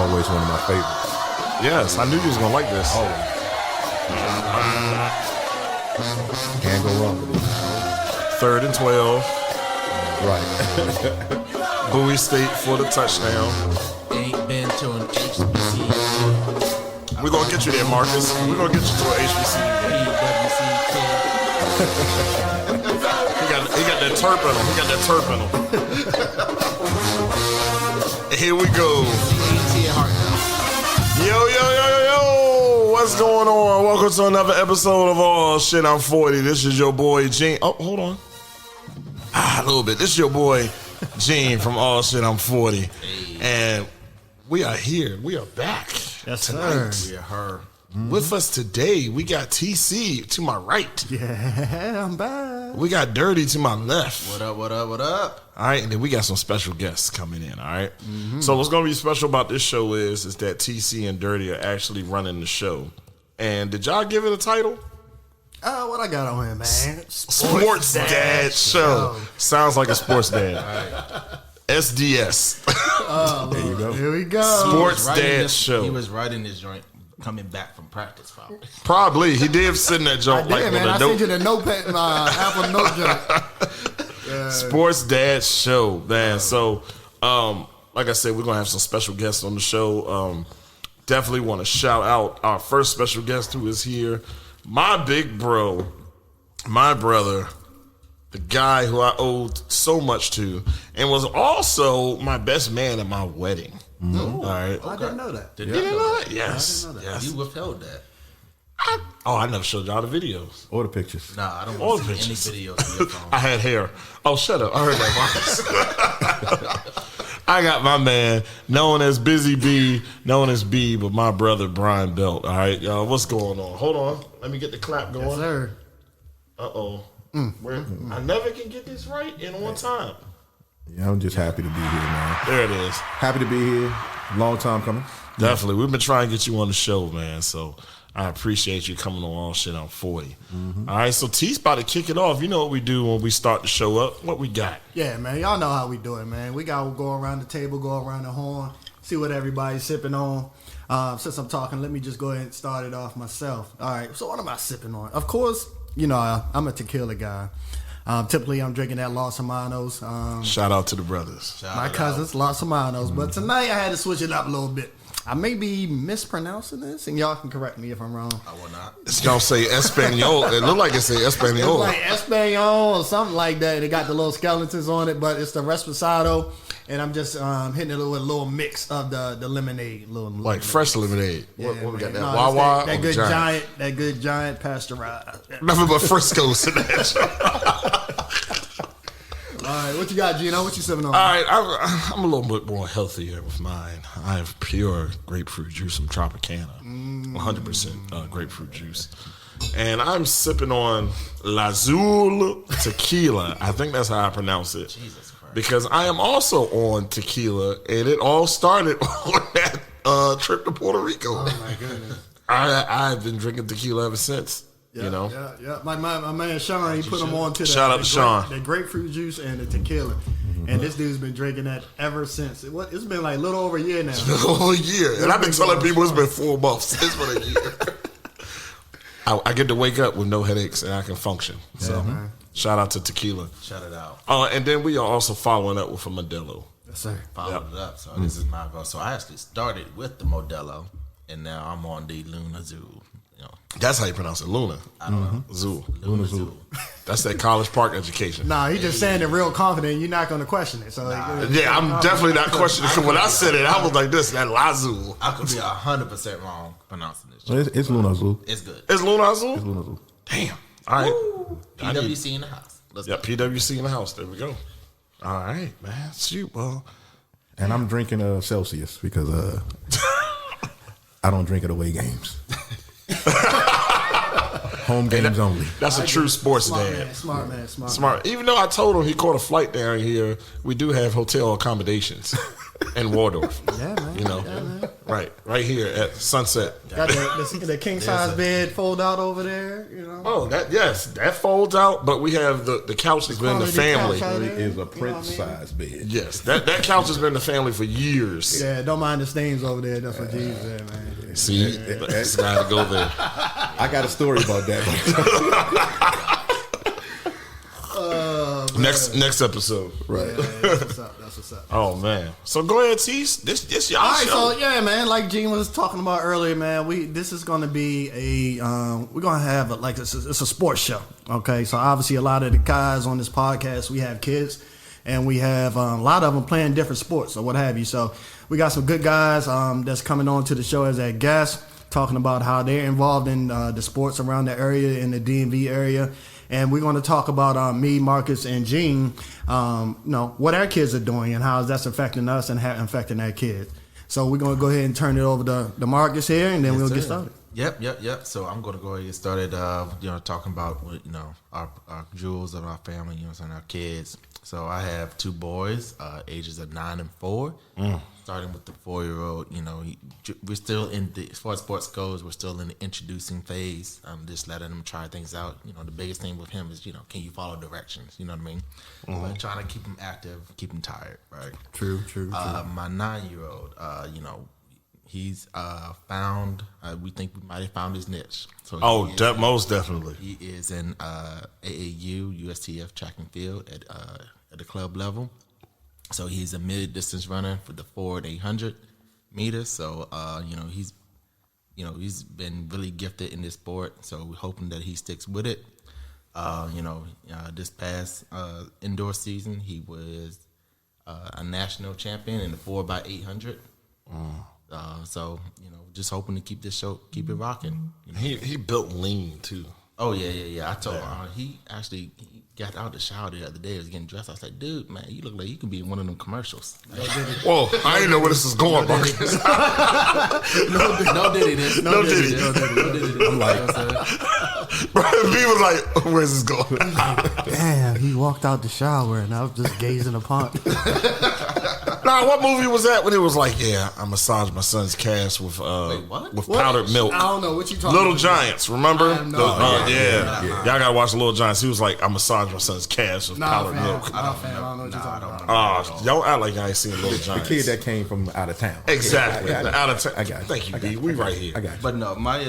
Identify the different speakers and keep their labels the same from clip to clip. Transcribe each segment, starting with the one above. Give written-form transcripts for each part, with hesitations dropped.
Speaker 1: always one of my favorites.
Speaker 2: Yes, I knew you was gonna like this.
Speaker 1: Oh. Can't go wrong with it.
Speaker 2: 3rd and 12.
Speaker 1: Right.
Speaker 2: Bowie State for the touchdown.
Speaker 3: Ain't been to an HBCU.
Speaker 2: We're gonna get you there, Marcus. We're gonna get you to an HBCU. He got that turp in him. He got that turp in him. Here we go. Yo. What's going on? Welcome to another episode of Aww Shit, I'm 40. This is your boy, Gene. Oh, hold on. A little bit. This is your boy, Gene from Aww Shit, I'm 40. Hey. And we are here. We are back.
Speaker 4: Yes,
Speaker 2: tonight.
Speaker 4: sir.
Speaker 3: We are her.
Speaker 2: Mm-hmm. With us today, we got TC to my right.
Speaker 4: Yeah, I'm back.
Speaker 2: We got Derrty to my left.
Speaker 3: What up?
Speaker 2: All right, and then we got some special guests coming in, all right? Mm-hmm. So what's going to be special about this show is that TC and Derrty are actually running the show. And did y'all give it a title?
Speaker 4: What I got on here, man?
Speaker 2: Sports Dad Show. Sounds like a sports dad. SDS.
Speaker 4: There you go. Here we go.
Speaker 2: Sports Dad Show.
Speaker 3: He was writing this joint coming back from practice, probably.
Speaker 2: Probably. He did sit in that joint
Speaker 4: I sent you the notepad, Apple note joint.
Speaker 2: Sports Dad Show, man. So, like I said, we're going to have some special guests on the show. Definitely want to shout out our first special guest who is here. My big bro, my brother, the guy who I owed so much to, and was also my best man at my wedding.
Speaker 4: Mm-hmm.
Speaker 2: All right.
Speaker 4: I didn't know that.
Speaker 2: You didn't know that?
Speaker 3: Yes.
Speaker 2: I didn't know that.
Speaker 3: You withheld that.
Speaker 2: I never showed y'all the videos.
Speaker 1: Or the pictures.
Speaker 3: Nah, I don't want to see any videos on your phone.
Speaker 2: I had hair. Oh, shut up. I heard that, Marques. I got my man, known as Busy B, known as B, but my brother, Brian Belt. All right, y'all, what's going on? Hold on. Let me get the clap going.
Speaker 4: Yes, sir.
Speaker 2: Uh-oh. I never can get this right in one time.
Speaker 1: Yeah, I'm just happy to be here, man.
Speaker 2: There it is.
Speaker 1: Happy to be here. Long time coming.
Speaker 2: Definitely. We've been trying to get you on the show, man, so I appreciate you coming on All Shit, I'm 40. Mm-hmm. All right, so T's about to kick it off. You know what we do when we start the show up. What we got?
Speaker 4: Yeah, man. Y'all know how we do it, man. We got to go around the table, go around the horn, see what everybody's sipping on. Since I'm talking, let me just go ahead and start it off myself. All right, so what am I sipping on? Of course, you know, I'm a tequila guy. Typically, I'm drinking that Los Hermanos.
Speaker 2: Shout out to the brothers.
Speaker 4: My cousins, Los Hermanos. But tonight, I had to switch it up a little bit. I may be mispronouncing this, and y'all can correct me if I'm wrong.
Speaker 3: I will not.
Speaker 2: It's going to say Espanol. It look like it say Espanol.
Speaker 4: It's like Espanol or something like that. It got the little skeletons on it, but it's the Reposado, and I'm just hitting it with a little mix of the lemonade.
Speaker 2: Like fresh lemonade.
Speaker 4: Yeah,
Speaker 2: what we got? That
Speaker 4: no,
Speaker 2: Wawa?
Speaker 4: That good giant pasteurized.
Speaker 2: Nothing but Frisco's in that.
Speaker 4: All right, what you got, Gino? What you sipping on?
Speaker 2: All right, I'm a little bit more healthier with mine. I have pure grapefruit juice from Tropicana, 100% grapefruit juice, and I'm sipping on Lazul tequila. I think that's how I pronounce it.
Speaker 3: Jesus Christ.
Speaker 2: Because I am also on tequila, and it all started on that trip to Puerto Rico.
Speaker 4: Oh my goodness!
Speaker 2: I've been drinking tequila ever since.
Speaker 4: Yeah,
Speaker 2: you know,
Speaker 4: yeah. My man Sean, he put them on to
Speaker 2: shout out to Sean.
Speaker 4: The grapefruit juice and the tequila, and this dude's been drinking that ever since. It's been like a little over a year now.
Speaker 2: It's been over a year, and I've been telling people it's been 4 months. It's been a year. I get to wake up with no headaches and I can function. So, shout out to tequila.
Speaker 3: Shout it out.
Speaker 2: And then we are also following up with a Modelo.
Speaker 4: Yes, sir.
Speaker 3: Followed it up. So this is my go. So I actually started with the Modelo, and now I'm on the Luna Zoo.
Speaker 2: That's how you pronounce it, Luna.
Speaker 3: I don't know.
Speaker 2: Zoo.
Speaker 1: Luna Zoo.
Speaker 2: That's that College Park education.
Speaker 4: Nah, he just saying it real confident. You're not going to question it. So
Speaker 2: Yeah, I'm definitely not questioning it. When I said it, I was like this, that Lazul.
Speaker 3: I could be 100% wrong pronouncing this.
Speaker 1: Well, it's Luna Zoo.
Speaker 3: It's good.
Speaker 2: It's Luna Zoo?
Speaker 1: It's Luna Zoo.
Speaker 2: Damn. All right.
Speaker 3: PWC in the house. Let's go.
Speaker 2: PWC in the house. There we go. All right, man. Shoot, well.
Speaker 1: And I'm drinking Celsius because I don't drink at away games. Home games only.
Speaker 2: That's a true sports dad.
Speaker 4: Smart man.
Speaker 2: Even though I told him he caught a flight down here, we do have hotel accommodations in Waldorf.
Speaker 4: Yeah, man.
Speaker 2: You know, Right here at Sunset.
Speaker 4: Got the king size bed fold out over there. You know.
Speaker 2: Oh, that folds out. But we have the couch that's been in the family.
Speaker 1: It is a prince size bed.
Speaker 2: Yes, that couch has been in the family for years.
Speaker 4: Yeah, don't mind the stains over there. That's what Jesus said, man.
Speaker 2: See, it's got to go there.
Speaker 1: I got a story about that.
Speaker 2: Next episode.
Speaker 1: Right.
Speaker 4: Yeah, that's what's up.
Speaker 2: Oh man. So go ahead, Tease. This y'all
Speaker 4: All right,
Speaker 2: show.
Speaker 4: so yeah, man. Like Gene was talking about earlier, man. This is going to be we're going to have it's a sports show. Okay, so obviously a lot of the guys on this podcast, we have kids, and we have a lot of them playing different sports or what have you. So we got some good guys that's coming on to the show as a guest, talking about how they're involved in the sports around the area, in the DMV area. And we're going to talk about me, Marques, and Gene, what our kids are doing and how that's affecting us and affecting our kids. So we're going to go ahead and turn it over to Marques here, and then we'll get started.
Speaker 3: Yep. So I'm going to go ahead and get started, talking about, our jewels of our family, and our kids. So I have two boys, ages of 9 and 4. Starting with the 4-year-old, we're still as far as sports goes, we're still in the introducing phase. Just letting him try things out. The biggest thing with him is, can you follow directions? You know what I mean? But trying to keep him active, keep him tired, right?
Speaker 1: True.
Speaker 3: My 9-year-old, he's found. We think we might have found his niche. So
Speaker 2: most definitely.
Speaker 3: He is in AAU, USTF track and field at the club level. So he's a mid-distance runner for the 400 and 800 meters. So he's been really gifted in this sport. So we're hoping that he sticks with it. This past indoor season, he was a national champion in the 4x800. Just hoping to keep it rocking.
Speaker 2: He built lean too.
Speaker 3: Oh yeah. I told him he got out the shower the other day. He was getting dressed. I was like, dude, man, you look like you could be in one of them commercials.
Speaker 2: Whoa, I didn't know where this is going, Marques.
Speaker 3: No diddy this.
Speaker 2: No diddy.
Speaker 3: I'm like,
Speaker 2: Brian B was like, where's this going?
Speaker 4: Damn, he walked out the shower, and I was just gazing upon.
Speaker 2: Nah, what movie was that when it was like, I massaged my son's calves with powdered milk?
Speaker 4: I don't know what you talking
Speaker 2: Little
Speaker 4: about.
Speaker 2: Giants, remember?
Speaker 3: yeah.
Speaker 2: Y'all gotta watch the Little Giants. He was like, I massaged my son's calves with powdered milk.
Speaker 4: I don't know what you're talking about.
Speaker 2: Y'all act like y'all ain't seen Little
Speaker 1: The
Speaker 2: Giants.
Speaker 1: kid that came from out of town.
Speaker 2: Exactly.
Speaker 1: I got
Speaker 2: Out of town.
Speaker 1: I got you.
Speaker 2: Thank you, B. We right here.
Speaker 1: I got you.
Speaker 3: But no, my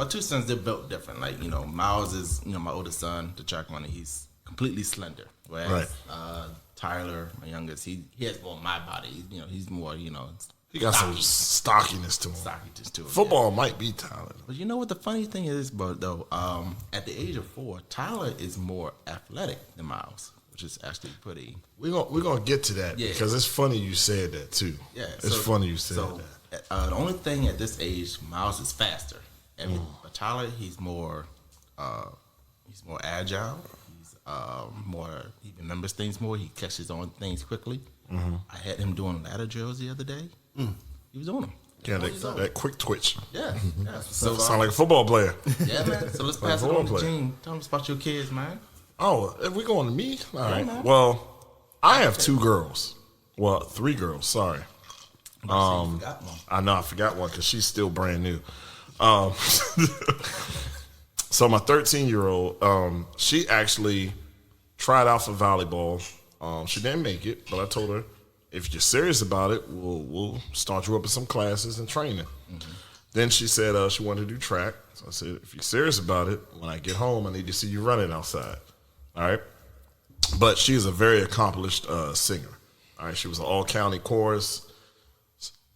Speaker 3: two sons, they're built different. Like, Miles is, my oldest son, the track runner, he's completely slender. Whereas Tyler, my youngest, he has more my body. He's more,
Speaker 2: He got some stockiness to him.
Speaker 3: stockiness to him.
Speaker 2: Football might be talent.
Speaker 3: But you know what the funny thing is, though? At the age of 4, Tyler is more athletic than Miles, which is actually pretty.
Speaker 2: We're gonna get to that because it's funny you said that too.
Speaker 3: Yeah,
Speaker 2: it's funny you said that.
Speaker 3: The only thing at this age, Miles is faster. But Tyler, he's more agile. He's he remembers things more. He catches on things quickly. I had him doing ladder drills the other day. He was doing them.
Speaker 2: Yeah, that quick twitch.
Speaker 3: Yeah.
Speaker 2: So sound like a football player.
Speaker 3: Yeah, man. So let's pass it on to Gene. Tell us about your kids, man.
Speaker 2: Oh, if we going to me? All right.
Speaker 3: man.
Speaker 2: Well, I have 2 girls. Well, 3 girls. Sorry. I know I forgot one because she's still brand new. So my 13-year-old, she actually tried out for volleyball. She didn't make it, but I told her, if you're serious about it, we'll start you up in some classes and training. Then she said she wanted to do track. So I said, if you're serious about it, when I get home, I need to see you running outside. All right? But she's a very accomplished singer. All right? She was an all-county chorus.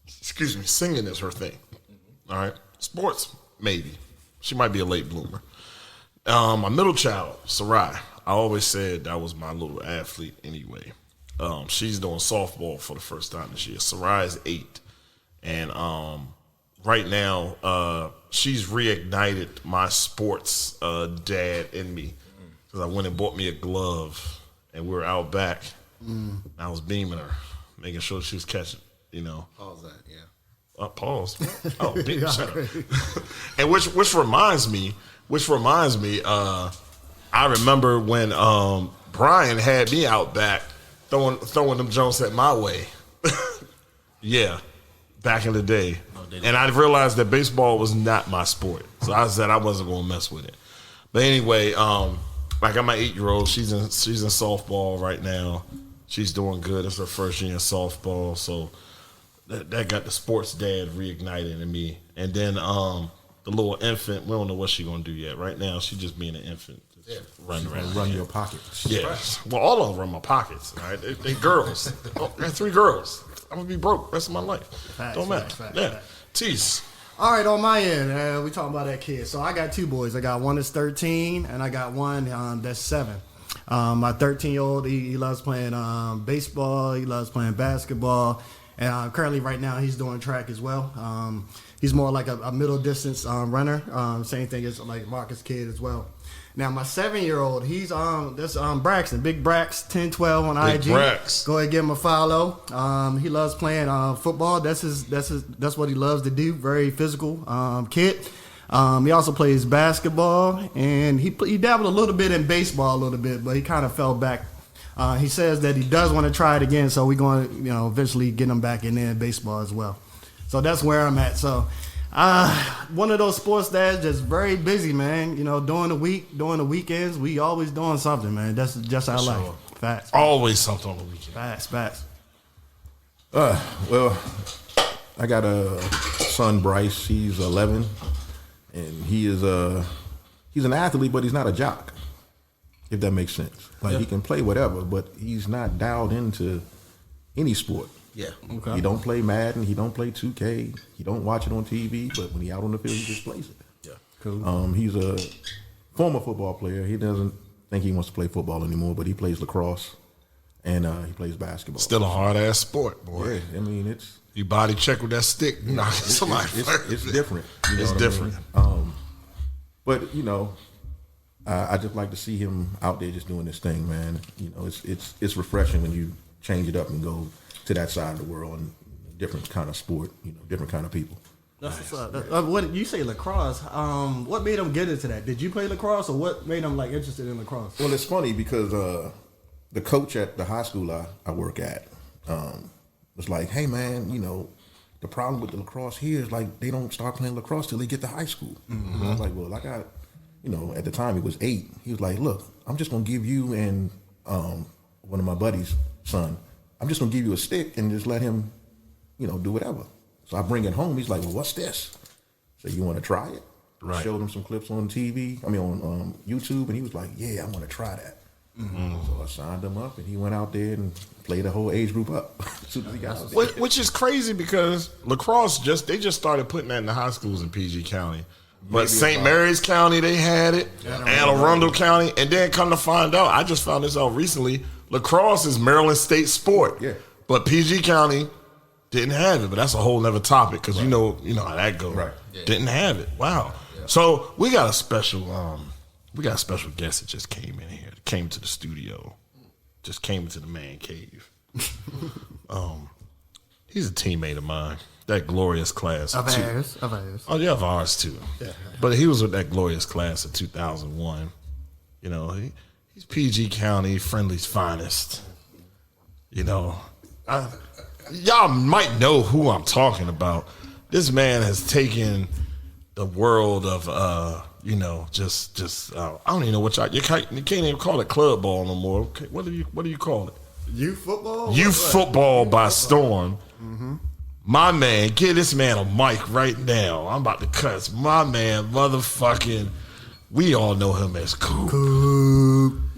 Speaker 2: Excuse me, singing is her thing. All right? Sports, maybe. She might be a late bloomer. My middle child, Sarai, I always said that was my little athlete anyway. She's doing softball for the first time this year. Sarai is 8. And right now, she's reignited my sports dad in me. Because I went and bought me a glove, and we were out back. I was beaming her, making sure she was catching,
Speaker 3: Pause that, yeah.
Speaker 2: Pause. Oh, shut up. And which reminds me, I remember when Brian had me out back throwing them Jones at my way. Yeah. back in the day. And I realized that baseball was not my sport. So I said I wasn't going to mess with it. But anyway, like I got my 8-year-old. She's in softball right now. She's doing good. It's her first year in softball. So that got the sports dad reignited in me. And then the little infant, we don't know what she's going to do yet. Right now, she's just being an infant. Running around.
Speaker 1: Run your pockets.
Speaker 2: Yeah. Well, all of them run my pockets. All right? They girls. I got 3 girls. I'm going to be broke the rest of my life. Don't matter.
Speaker 4: Fact.
Speaker 2: Tease.
Speaker 4: All right, on my end, we talking about that kid. So I got 2 boys. I got one that's 13, and I got one that's 7. My 13-year-old, he loves playing baseball. He loves playing basketball. And currently, right now, he's doing track as well. He's more like a middle distance runner. Same thing as like Marques' kid as well. Now my 7-year-old, he's that's Braxton, Big Brax, 1012 on IG.
Speaker 2: Brax.
Speaker 4: Go ahead, give him a follow. He loves playing football. That's what he loves to do. Very physical kid. He also plays basketball, and he dabbled a little bit in baseball a little bit, but he kind of fell back. He says that he does want to try it again, so we're going to eventually get him back in there in baseball as well. So that's where I'm at. So one of those sports dads just very busy, man. During the week, during the weekends, we always doing something, man. That's just our life. Facts.
Speaker 2: Always something on the weekend.
Speaker 4: Facts.
Speaker 1: Well, I got a son, Bryce. He's 11, and he's an athlete, but he's not a jock. If that makes sense. Like he can play whatever, but he's not dialed into any sport.
Speaker 3: Yeah.
Speaker 4: Okay.
Speaker 1: He don't play Madden. He don't play 2K. He don't watch it on TV. But when he out on the field, he just plays it.
Speaker 3: Yeah.
Speaker 4: Cool.
Speaker 1: He's a former football player. He doesn't think he wants to play football anymore, but he plays lacrosse and he plays basketball.
Speaker 2: Still a hard ass sport, boy.
Speaker 1: Yeah, I mean it's
Speaker 2: You body check with that stick. Somebody.
Speaker 1: it's different. You know
Speaker 2: It's
Speaker 1: what I
Speaker 2: different.
Speaker 1: mean? But I just like to see him out there just doing this thing, man. It's refreshing when you change it up and go to that side of the world and different kind of sport, different kind of people.
Speaker 4: That's what's up. What you say lacrosse? What made him get into that? Did you play lacrosse, or what made him interested in lacrosse?
Speaker 1: Well, it's funny because the coach at the high school I work at was like, "Hey, man, the problem with the lacrosse here is they don't start playing lacrosse till they get to high school." Mm-hmm. And I was like, "Well, I got, at the time he was 8. He was like, look, I'm just gonna give you and one of my buddies' son, I'm just gonna give you a stick and just let him, do whatever." So I bring it home. He's like, "Well, what's this?" So you want to try it?
Speaker 2: Right.
Speaker 1: Showed him some clips on on YouTube, and he was like, "Yeah, I want to try that." Mm-hmm. So I signed him up, and he went out there and played the whole age group up as soon as he got out there.
Speaker 2: Which is crazy because lacrosse they just started putting that in the high schools in PG County. But St. Mary's County, they had it, Anne Arundel County, and then come to find out, I just found this out recently, lacrosse is Maryland State sport.
Speaker 1: Yeah.
Speaker 2: But PG County didn't have it, but that's a whole nother topic because you know how that goes.
Speaker 1: Right.
Speaker 3: Yeah.
Speaker 2: Didn't have it. Wow. Yeah. So we got a special guest that just came in here, came to the studio, just came into the man cave. He's a teammate of mine. That glorious class
Speaker 4: Of ours.
Speaker 2: Oh, yeah, of ours too. Yeah. But he was with that glorious class of 2001. He's PG County, Friendly's finest. Y'all might know who I'm talking about. This man has taken the world of, I don't even know what you can't even call it club ball no more. What do you call it?
Speaker 4: Youth football.
Speaker 2: Youth football by storm.
Speaker 4: Mm-hmm.
Speaker 2: My man, give this man a mic right now. I'm about to cuss. My man, motherfucking, we all know him as Coop.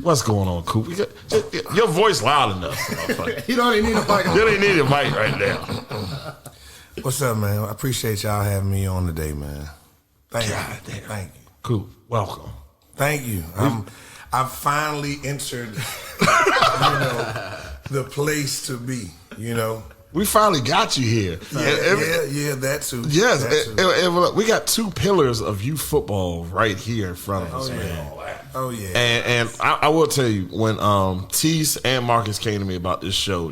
Speaker 2: What's going on, Coop? Your voice loud enough, motherfucker.
Speaker 4: You don't even need a mic.
Speaker 2: You don't even need a mic right now.
Speaker 5: What's up, man? I appreciate y'all having me on today, man. Thank you. Thank you.
Speaker 2: Coop, welcome.
Speaker 5: Thank you. I've finally entered, the place to be,
Speaker 2: We finally got you here.
Speaker 5: Yeah, that too.
Speaker 2: Yes,
Speaker 5: That too.
Speaker 2: and we got 2 pillars of youth football right here in front of us, man.
Speaker 5: Oh yeah.
Speaker 2: And I will tell you, when Tease and Marques came to me about this show,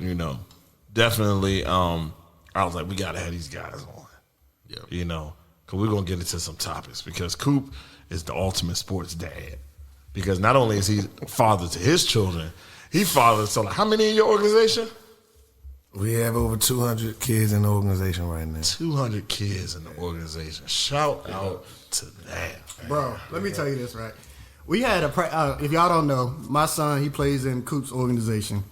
Speaker 2: definitely I was like, we gotta have these guys on. Yeah. Because we're gonna get into some topics because Coop is the ultimate sports dad. Because not only is he father to his children, he fathers to how many in your organization?
Speaker 5: We have over 200 kids in the organization right now.
Speaker 2: 200 kids in the organization. Shout out to that.
Speaker 4: Bro, let me tell you this, right? We had if y'all don't know, my son, he plays in Coop's organization.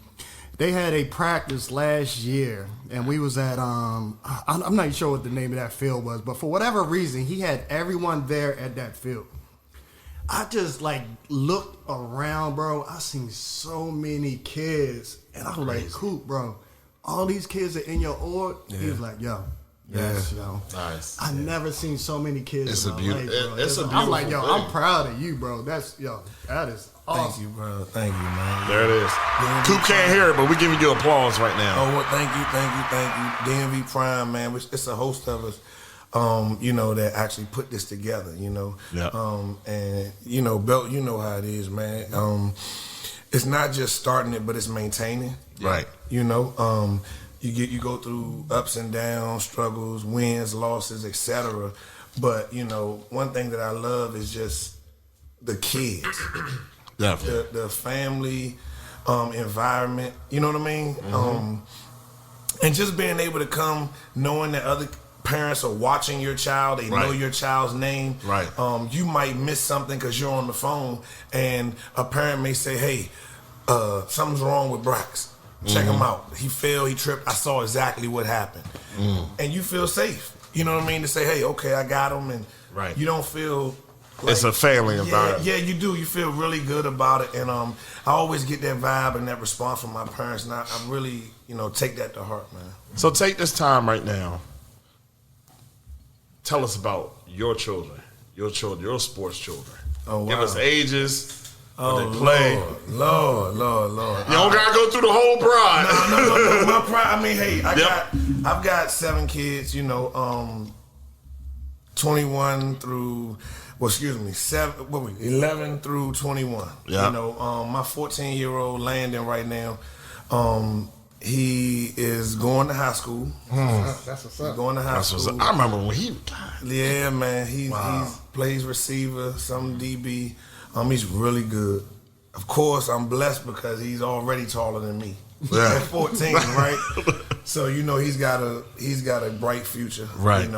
Speaker 4: They had a practice last year, and we was at, I'm not even sure what the name of that field was, but for whatever reason, he had everyone there at that field. I just, like, looked around, bro. I seen so many kids, and I was like, Coop, bro, all these kids are in your org? Yeah. He was like, yo. Yes, yo.
Speaker 3: Nice.
Speaker 4: I never seen so many kids
Speaker 2: It's
Speaker 4: in
Speaker 2: a
Speaker 4: my
Speaker 2: beautiful.
Speaker 4: life, bro.
Speaker 2: It's a beautiful.
Speaker 4: I'm like, yo,
Speaker 2: thing.
Speaker 4: I'm proud of you, bro. That is awesome.
Speaker 5: Thank you, bro. Thank you, man.
Speaker 2: There it is. Coop can't hear it, but we're giving you applause right now.
Speaker 5: Oh, well, thank you. DMV Prime, man. It's a host of us, that actually put this together,
Speaker 2: Yeah.
Speaker 5: And, Belt, you know how it is, man. It's not just starting it, but it's maintaining.
Speaker 2: Right.
Speaker 5: You go through ups and downs, struggles, wins, losses, etc. But, one thing that I love is just the kids.
Speaker 2: Definitely.
Speaker 5: The family environment, you know what I mean? And just being able to come knowing that other parents are watching your child, they know your child's name.
Speaker 2: Right.
Speaker 5: You might miss something because you're on the phone, and a parent may say, hey, something's wrong with Brax. Check him out. He fell, he tripped. I saw exactly what happened. And you feel safe. You know what I mean? To say, hey, okay, I got him. And you don't feel like,
Speaker 2: it's a family environment.
Speaker 5: Yeah, you do. You feel really good about it. And I always get that vibe and that response from my parents. And I really, take that to heart, man.
Speaker 2: So take this time right now. Tell us about your children, your sports children.
Speaker 5: Oh, wow.
Speaker 2: Give us ages. They play.
Speaker 5: Lord.
Speaker 2: You don't gotta go through the whole pride.
Speaker 5: No. My pride. I mean, hey, I've got 7 kids. 21 through. 11 through 21.
Speaker 2: Yeah.
Speaker 5: My 14-year-old Landon right now. He is going to high school.
Speaker 4: That's what's up.
Speaker 5: He's going to high school.
Speaker 2: I remember when he.
Speaker 5: Yeah, man. He plays receiver, some DB. He's really good. Of course, I'm blessed because he's already taller than me.
Speaker 2: Yeah.
Speaker 5: At 14, right? So he's got a bright future.
Speaker 2: Right.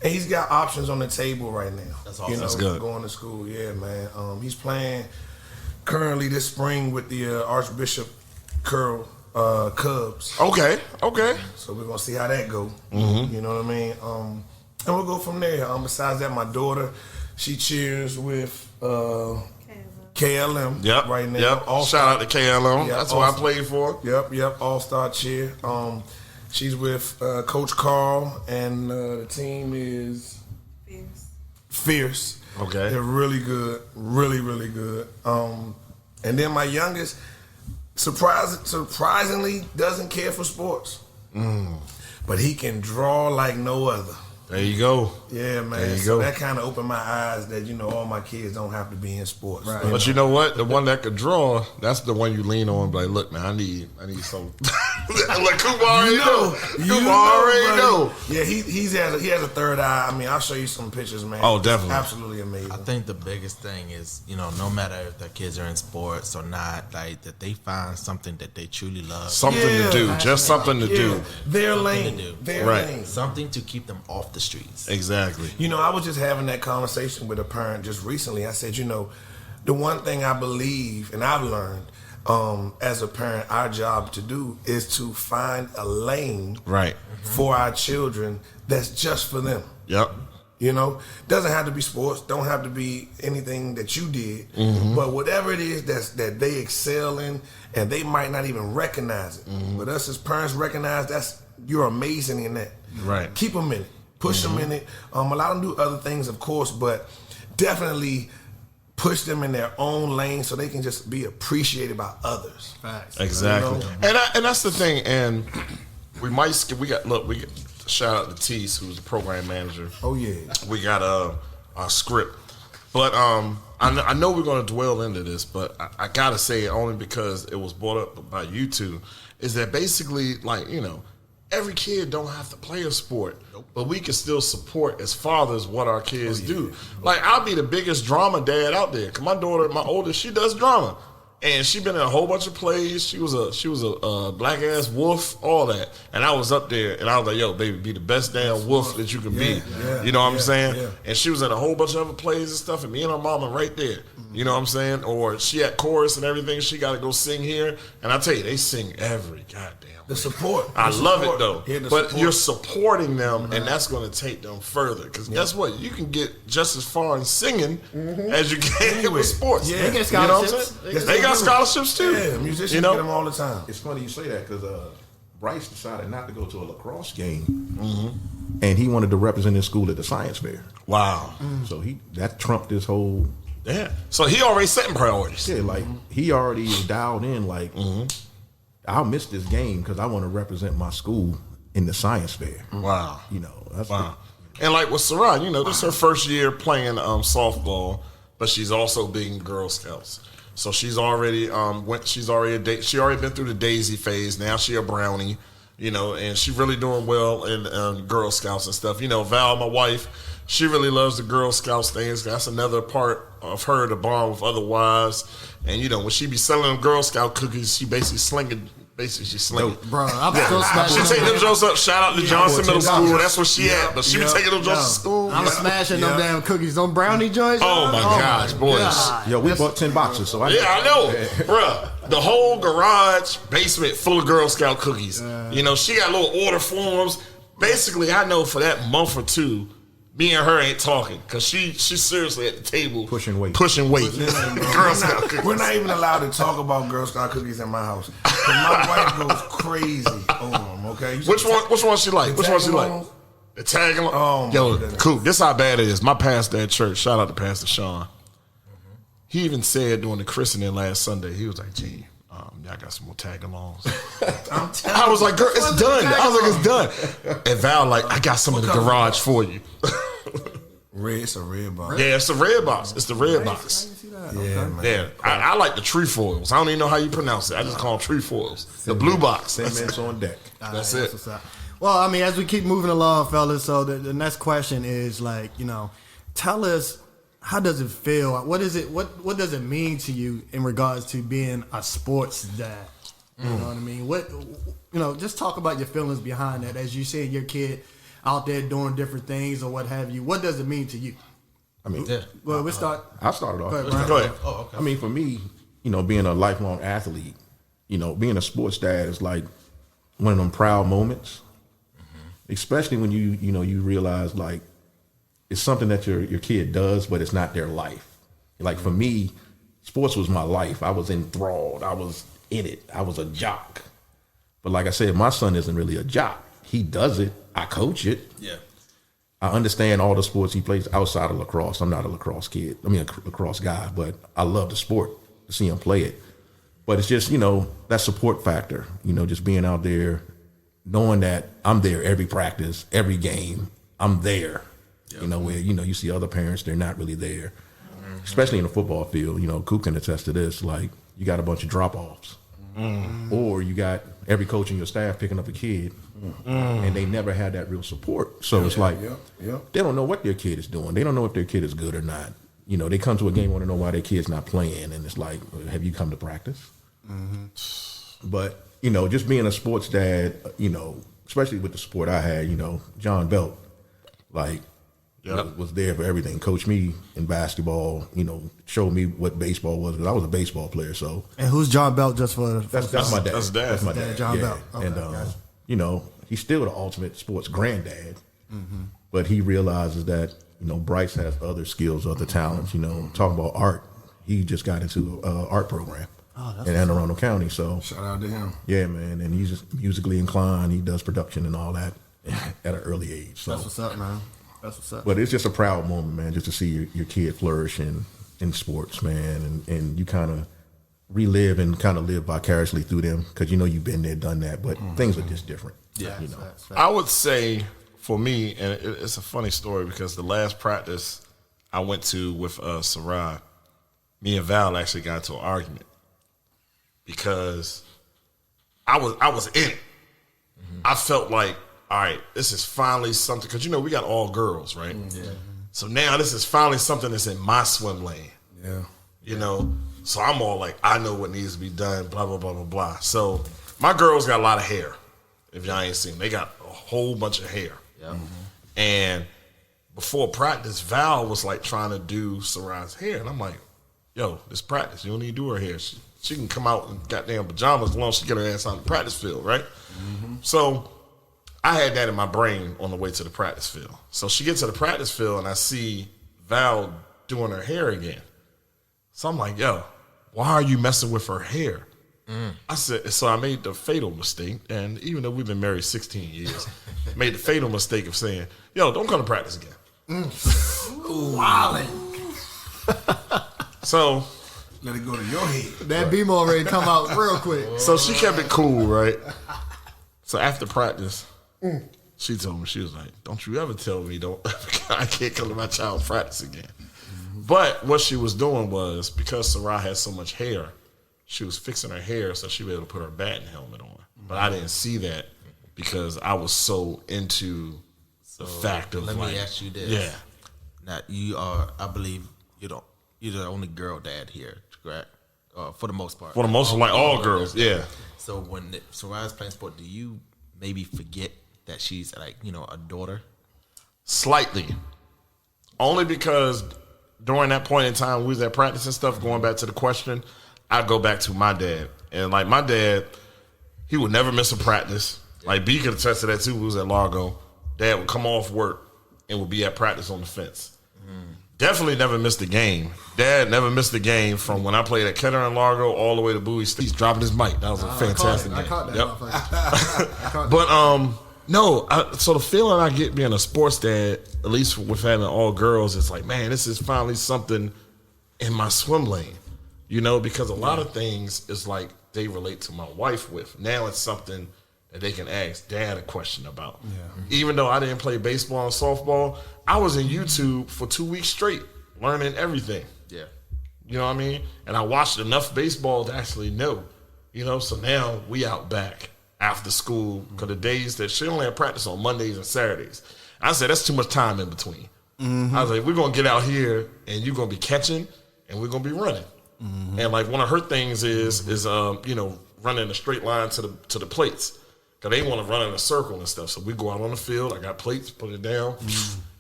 Speaker 5: And he's got options on the table right now.
Speaker 3: That's awesome.
Speaker 2: That's good.
Speaker 5: Going to school, yeah, man. He's playing currently this spring with the Archbishop Curl Cubs.
Speaker 2: Okay.
Speaker 5: So we're gonna see how that go. You know what I mean? And we'll go from there. Besides that, my daughter, she cheers with KLM right now.
Speaker 2: Yep. Shout out to KLM.
Speaker 5: Yep.
Speaker 2: That's what I played for.
Speaker 5: Yep. All-star cheer. She's with Coach Carl, and the team is Fierce.
Speaker 2: Okay.
Speaker 5: They're really good. Really, really good. And then my youngest, surprisingly, doesn't care for sports. But he can draw like no other.
Speaker 2: There you go.
Speaker 5: Yeah, man.
Speaker 2: There you
Speaker 5: so
Speaker 2: go.
Speaker 5: that kind of opened my eyes that, all my kids don't have to be in sports.
Speaker 4: Right.
Speaker 2: But you know what? The one that could draw, that's the one you lean on and be like, look, man, I need some. Like, Coop already know. Coop already know.
Speaker 5: Yeah, he has a third eye. I mean, I'll show you some pictures, man.
Speaker 2: Oh, definitely.
Speaker 5: It's absolutely amazing.
Speaker 3: I think the biggest thing is, no matter if their kids are in sports or not, like that they find something that they truly love.
Speaker 2: Something to do. Just something to do.
Speaker 5: Their
Speaker 3: Something
Speaker 5: lane.
Speaker 3: to do.
Speaker 5: Their
Speaker 2: Right.
Speaker 5: lane.
Speaker 3: Something to keep them off the streets.
Speaker 2: Exactly.
Speaker 5: I was just having that conversation with a parent just recently. I said, the one thing I believe and I've learned as a parent, our job to do is to find a lane
Speaker 2: Right.
Speaker 5: for our children that's just for them.
Speaker 2: Yep.
Speaker 5: Doesn't have to be sports, don't have to be anything that you did, but whatever it is that they excel in, and they might not even recognize it. But us as parents recognize you're amazing in that.
Speaker 2: Right.
Speaker 5: Keep them in it. Push them in it. Allow them to do other things, of course, but definitely push them in their own lane so they can just be appreciated by others.
Speaker 4: Facts.
Speaker 2: Exactly. And that's the thing. And we might skip. We got shout out to Tease, who's the program manager.
Speaker 5: Oh yeah.
Speaker 2: We got a script, but I know we're going to dwell into this, but I gotta say it only because it was brought up by you two. Is that basically every kid don't have to play a sport, but we can still support as fathers what our kids do. Like, I'll be the biggest drama dad out there. 'Cause my daughter, my oldest, she does drama. And she been in a whole bunch of plays. She was a black ass wolf, all that. And I was up there, and I was like, "Yo, baby, be the best damn wolf that you can be." You know what I'm saying? Yeah. And she was in a whole bunch of other plays and stuff, and me and her mama right there. You know what I'm saying? Or she at chorus and everything. She got to go sing here, and I tell you, they sing every goddamn.
Speaker 5: The support.
Speaker 2: I love it though. But
Speaker 5: support.
Speaker 2: you're supporting them, and that's going to take them further. Because guess what? You can get just as far in singing as you can with sports.
Speaker 4: Yeah. They get scholarships.
Speaker 2: You know they got scholarships too.
Speaker 5: Yeah, musicians get them all the time.
Speaker 1: It's funny you say that because Bryce decided not to go to a lacrosse game, and he wanted to represent his school at the science fair.
Speaker 2: Wow.
Speaker 1: So that trumped this whole.
Speaker 2: Yeah. So he already setting priorities.
Speaker 1: Yeah, like he already is dialed in. Like I'll miss this game because I want to represent my school in the science fair.
Speaker 2: Wow.
Speaker 1: You know. That's
Speaker 2: And like with Sarah, you know, this is her first year playing softball, but she's also being Girl Scouts. So she's already she already been through the Daisy phase. Now she a Brownie, you know, and she really doing well in Girl Scouts and stuff. You know, Val, my wife, she really loves the Girl Scouts things. That's another part of her to bond with other wives. And you know, when she be selling them Girl Scout cookies, she basically slinging. She's slinging.
Speaker 4: Bro, I'm still smashing.
Speaker 2: She taking them jokes up. Shout out to Johnson Middle School. That's where she at. But she be taking them jokes to school.
Speaker 4: I'm smashing them damn cookies. Them brownie joints.
Speaker 2: Oh my gosh, boys.
Speaker 1: Yo, we bought 10 boxes. So
Speaker 2: I know, bruh. The whole garage basement full of Girl Scout cookies. You know, she got little order forms. Basically, I know for that month or two, me and her ain't talking because she's seriously at the table
Speaker 1: pushing weight.
Speaker 2: Girl Scout cookies.
Speaker 5: We're not even allowed to talk about Girl Scout cookies in my house. My wife goes crazy on them. Okay,
Speaker 2: which one she like? Which one she like? The tag along.
Speaker 5: Oh,
Speaker 2: yo, cool. This how bad it is. My pastor at church. Shout out to Pastor Sean. He even said during the christening last Sunday, he was like, "Gee, y'all got some more tag-alongs." I was like, "Girl, it's done." I was like, "It's done." And Val like, "I got some in the garage for you."
Speaker 5: It's a red box.
Speaker 2: Yeah, it's the red box. It's the red box.
Speaker 5: Yeah, man.
Speaker 2: Yeah, I like the trefoils. I don't even know how you pronounce it. I just call them trefoils. The blue box.
Speaker 1: Cements on deck.
Speaker 2: That's it.
Speaker 4: Well, I mean, as we keep moving along, fellas, so the next question is like, you know, tell us, how does it feel? What is it? What does it mean to you in regards to being a sports dad? You know what I mean? Just talk about your feelings behind that as you see your kid out there doing different things or what have you. What does it mean to you?
Speaker 1: I mean,
Speaker 4: well, we start.
Speaker 1: I started off.
Speaker 2: Go ahead.
Speaker 3: Oh, okay.
Speaker 1: I mean, for me, you know, being a lifelong athlete, you know, being a sports dad is like one of them proud moments, especially when you realize like it's something that your kid does, but it's not their life. Like for me, sports was my life. I was enthralled. I was in it. I was a jock. But like I said, my son isn't really a jock. He does it. I coach it.
Speaker 3: Yeah.
Speaker 1: I understand all the sports he plays outside of lacrosse. I'm not a lacrosse kid. I mean, a lacrosse guy, but I love the sport to see him play it. But it's just, you know, that support factor, you know, just being out there, knowing that I'm there every practice, every game. I'm there, you know, where, you know, you see other parents, they're not really there, especially in the football field. You know, Coop can attest to this. Like, you got a bunch of drop-offs. Or you got every coach in your staff picking up a kid, and they never had that real support. So it's like they don't know what their kid is doing. They don't know if their kid is good or not. You know, they come to a game, want to know why their kid's not playing, and it's like, have you come to practice? But you know, just being a sports dad, you know, especially with the support I had, you know, John Belt, like. Was there for everything. Coached me in basketball, you know, showed me what baseball was, because I was a baseball player. So,
Speaker 4: and who's John Belt? Just for
Speaker 1: that's my dad.
Speaker 2: That's
Speaker 1: my dad.
Speaker 4: John Belt. Okay,
Speaker 1: and you know, he's still the ultimate sports granddad. But he realizes that, you know, Bryce has other skills, other talents. You know, talking about art, he just got into an art program in Anne Arundel County. So
Speaker 5: shout out to him.
Speaker 1: Yeah, man, and he's just musically inclined. He does production and all that at an early age. So
Speaker 4: that's what's up, man. That's what's up.
Speaker 1: But it's just a proud moment, man, just to see your kid flourish in sports, man, and you kind of relive and kind of live vicariously through them, because you know you've been there, done that, but things are just different.
Speaker 3: Yeah,
Speaker 1: you know.
Speaker 2: I would say for me, and it's a funny story, because the last practice I went to with Sarai, me and Val actually got into an argument because I was in it. I felt like, all right, this is finally something, because you know we got all girls, right? Yeah. So now this is finally something that's in my swim lane.
Speaker 5: Yeah.
Speaker 2: You know, So I'm all like, I know what needs to be done, blah, blah, blah, blah, blah. So my girls got a lot of hair. If y'all ain't seen, they got a whole bunch of hair.
Speaker 3: Yeah.
Speaker 2: And before practice, Val was like trying to do Sarai's hair. And I'm like, yo, this practice. You don't need to do her hair. She can come out in goddamn pajamas as long as she get her ass on the practice field, right? So I had that in my brain on the way to the practice field. So she gets to the practice field and I see Val doing her hair again. So I'm like, yo, why are you messing with her hair? I said, so I made the fatal mistake, and even though we've been married 16 years, made the fatal mistake of saying, yo, don't come to practice again.
Speaker 5: Wildin'.
Speaker 2: So
Speaker 5: Let it go to your head.
Speaker 4: That BMO ready to come out real quick.
Speaker 2: So she kept it cool, right? So after practice, she told me, she was like, don't you ever tell me I can't come to my child's practice again. But what she was doing was, because Sarai had so much hair, she was fixing her hair so she'd be able to put her batting helmet on. But I didn't see that because I was so into the fact of
Speaker 3: let
Speaker 2: like,
Speaker 3: me ask you this.
Speaker 2: Yeah.
Speaker 3: Now you are, I believe, you're the only girl dad here, correct? For the most part.
Speaker 2: For the most part, like all girls, yeah.
Speaker 3: So when Sarai's playing sport, do you maybe forget that she's like, a daughter?
Speaker 2: Slightly. Only because during that point in time, we was at practice and stuff, going back to the question, I go back to my dad. And like my dad, he would never miss a practice. Like B could attest to that too. We was at Largo. Dad would come off work and would be at practice on the fence. Definitely never missed a game. Dad never missed a game from when I played at Kettering and Largo all the way to Bowie State. He's dropping his mic. That was a fantastic game.
Speaker 4: I caught that.
Speaker 2: Yep.
Speaker 4: I caught
Speaker 2: But no, so the feeling I get being a sports dad, at least with having all girls, it's like, man, this is finally something in my swim lane. Because a lot of things is like they relate to my wife with. Now it's something that they can ask Dad a question about. Yeah. Even though I didn't play baseball and softball, I was in YouTube for 2 weeks straight, learning everything.
Speaker 3: Yeah.
Speaker 2: You know what I mean? And I watched enough baseball to actually know. So now we out back after school, because the days that she only had practice on Mondays and Saturdays. I said, that's too much time in between. I was like, we're going to get out here and you're going to be catching and we're going to be running. And like one of her things is running a straight line to the plates, because they want to run in a circle and stuff. So we go out on the field. I got plates, put it down.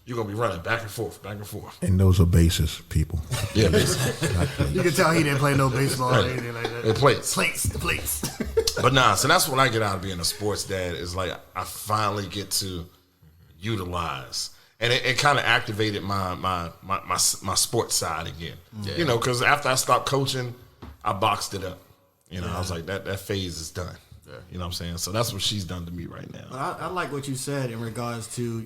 Speaker 2: You're gonna be running back and forth, back and forth.
Speaker 1: And those are bases, people.
Speaker 2: Yeah, bases.
Speaker 4: You can tell he didn't play no baseball or anything like that.
Speaker 2: And plates.
Speaker 4: The plates.
Speaker 2: But nah, so that's what I get out of being a sports dad, is like I finally get to utilize. And it kind of activated my sports side again. Yeah. Because after I stopped coaching, I boxed it up. I was like, that phase is done. Yeah. You know what I'm saying? So that's what she's done to me right now.
Speaker 4: But I like what you said in regards to,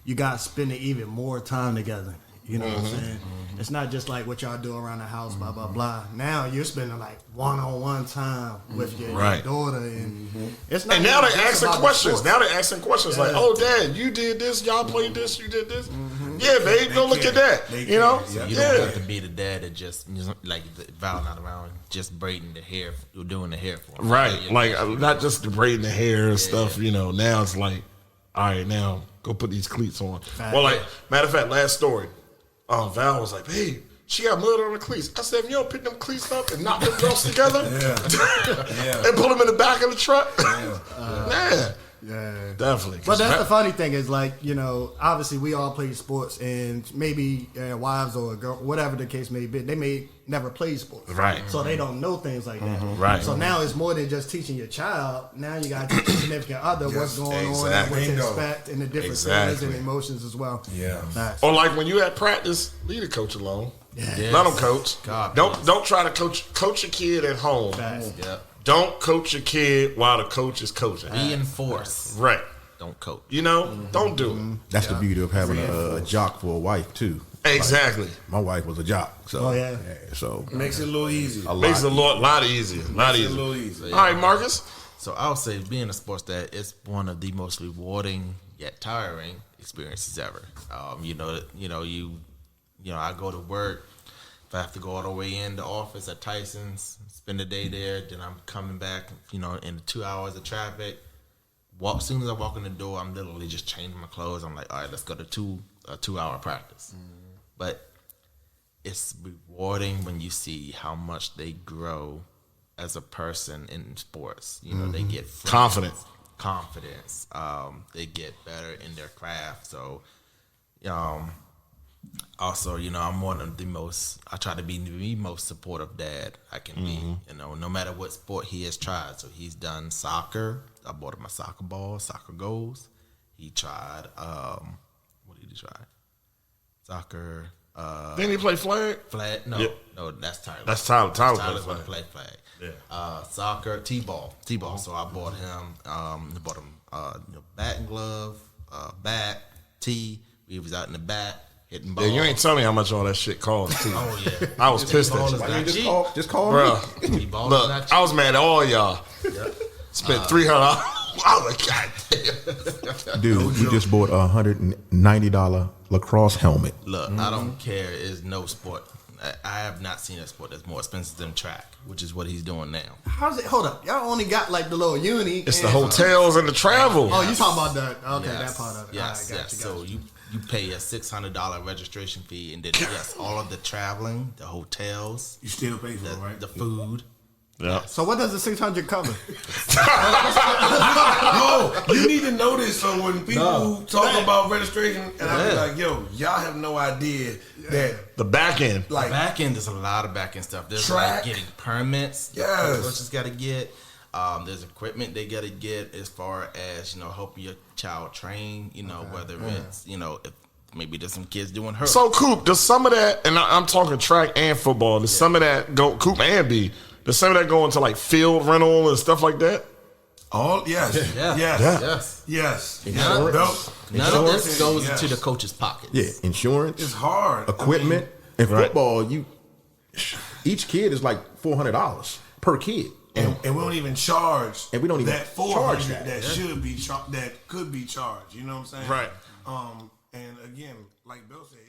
Speaker 4: you guys spending even more time together. You know what I'm saying? It's not just like what y'all do around the house, blah, blah, blah. Now you're spending like one-on-one time with your daughter. And it's not.
Speaker 2: And now they're
Speaker 4: just
Speaker 2: asking
Speaker 4: about the
Speaker 2: questions.
Speaker 4: sports.
Speaker 2: Now they're asking questions like, oh, Dad, you did this, y'all played this, you did this. Yeah, babe, go look at that. You know?
Speaker 3: So you don't have to be the dad that just, like, Val not around, just braiding the hair, doing the hair for him.
Speaker 2: Right. Like, not just the braiding the hair and stuff, Now it's like, all right, now go put these cleats on. Well, like, matter of fact, last story. Val was like, hey, she got mud on her cleats. I said, if you don't pick them cleats up and knock them belts together and put them in the back of the truck,
Speaker 4: Yeah,
Speaker 2: definitely.
Speaker 4: But that's the funny thing is, like, obviously we all play sports, and maybe wives or girl, whatever the case may be, they may never play sports,
Speaker 2: right?
Speaker 4: So they don't know things like that,
Speaker 2: right?
Speaker 4: So now it's more than just teaching your child. Now you got to teach your significant other what's going on, and what to expect, and the different feelings and emotions as well.
Speaker 5: Yeah.
Speaker 2: Or like when you at practice, leave the coach alone.
Speaker 3: Yes.
Speaker 2: Let them coach.
Speaker 3: God,
Speaker 2: don't try to coach your kid at home.
Speaker 3: Yeah.
Speaker 2: Don't coach your kid while the coach is coaching.
Speaker 3: Reinforce.
Speaker 2: Right.
Speaker 3: Don't coach.
Speaker 2: Don't do it.
Speaker 1: That's the beauty of having a jock for a wife too.
Speaker 2: Exactly.
Speaker 1: Like, my wife was a jock, so so
Speaker 5: makes it a little easier.
Speaker 2: Makes it a lot easier. A little easier. All right, Marcus.
Speaker 3: So I would say being a sports dad is one of the most rewarding yet tiring experiences ever. I go to work. If I have to go all the way in the office at Tyson's, spend the day there, then I'm coming back, in 2 hours of traffic. As soon as I walk in the door, I'm literally just changing my clothes. I'm like, all right, let's go to a 2 hour practice. But it's rewarding when you see how much they grow as a person in sports. You know, they get friends, confidence. They get better in their craft. So, also, you know, I'm one of the most. I try to be the most supportive dad I can be. You know, no matter what sport he has tried. So he's done soccer. I bought him a soccer ball, soccer goals. He tried. What did he try? Soccer.
Speaker 2: Didn't he play flag?
Speaker 3: Flag? No,
Speaker 2: Yep.
Speaker 3: no, that's Tyler.
Speaker 2: That's Tyler. Tyler
Speaker 3: Tyler's
Speaker 2: plays
Speaker 3: gonna
Speaker 2: flag.
Speaker 3: play flag.
Speaker 2: Yeah.
Speaker 3: Soccer, t-ball. So I bought him, bat and glove, bat, tee. We was out in the bat hitting balls.
Speaker 2: Yeah, you ain't telling me how much all that shit cost too.
Speaker 3: Oh yeah,
Speaker 2: I was pissed at
Speaker 3: T-ball
Speaker 2: you.
Speaker 3: is
Speaker 1: Why you
Speaker 3: not
Speaker 1: just
Speaker 3: cheap.
Speaker 1: call
Speaker 2: Bro,
Speaker 1: me?
Speaker 3: T-ball is
Speaker 2: look,
Speaker 3: not cheap.
Speaker 2: I was mad at all y'all. Spent $300. I was like, God damn.
Speaker 1: Dude, we just bought a $190 lacrosse helmet.
Speaker 3: Look, I don't care. It's no sport. I have not seen a sport that's more expensive than track, which is what he's doing now.
Speaker 4: How's it? Hold up, y'all only got like the little uni.
Speaker 2: It's the hotels and the travel.
Speaker 4: Oh, you talking about that? Okay,
Speaker 3: Yes,
Speaker 4: that part of it.
Speaker 3: Yes,
Speaker 4: All right,
Speaker 3: yes.
Speaker 4: gotcha.
Speaker 3: So you pay a $600 registration fee, and then yes, all of the traveling, the hotels,
Speaker 5: You still pay for it, right?
Speaker 3: the food.
Speaker 2: Yeah.
Speaker 4: So what does the 600 cover?
Speaker 5: Yo, you need to know this. So when people talk about registration, and I be like, yo, y'all have no idea that
Speaker 2: The back end.
Speaker 5: like
Speaker 3: Back end, there's a lot of back end stuff. There's
Speaker 5: Track.
Speaker 3: like getting permits.
Speaker 5: Yes.
Speaker 3: Coaches got to get. There's equipment they got to get as far as, you know, helping your child train. You know, whether it's, you know, if maybe there's some kids doing her.
Speaker 2: So, Coop, does some of that, and I'm talking track and football, does some of that go, Coop and B, does some of that go into like field rental and stuff like that?
Speaker 5: all yes,
Speaker 3: Yeah.
Speaker 5: yes,
Speaker 3: Yes.
Speaker 5: yes.
Speaker 3: None,
Speaker 5: Belt-
Speaker 3: none of this
Speaker 5: Insurance,
Speaker 3: goes
Speaker 5: yes.
Speaker 3: into the coach's pockets.
Speaker 1: Yeah, insurance,
Speaker 5: It's hard.
Speaker 1: equipment, and
Speaker 2: Right.
Speaker 1: football. Each kid is like $400 per kid.
Speaker 5: And we don't even charge.
Speaker 1: And we don't even
Speaker 5: that
Speaker 1: charge
Speaker 5: 400
Speaker 1: that.
Speaker 5: should be that could be charged. You know what I'm saying?
Speaker 2: Right.
Speaker 5: And again, like Bill said,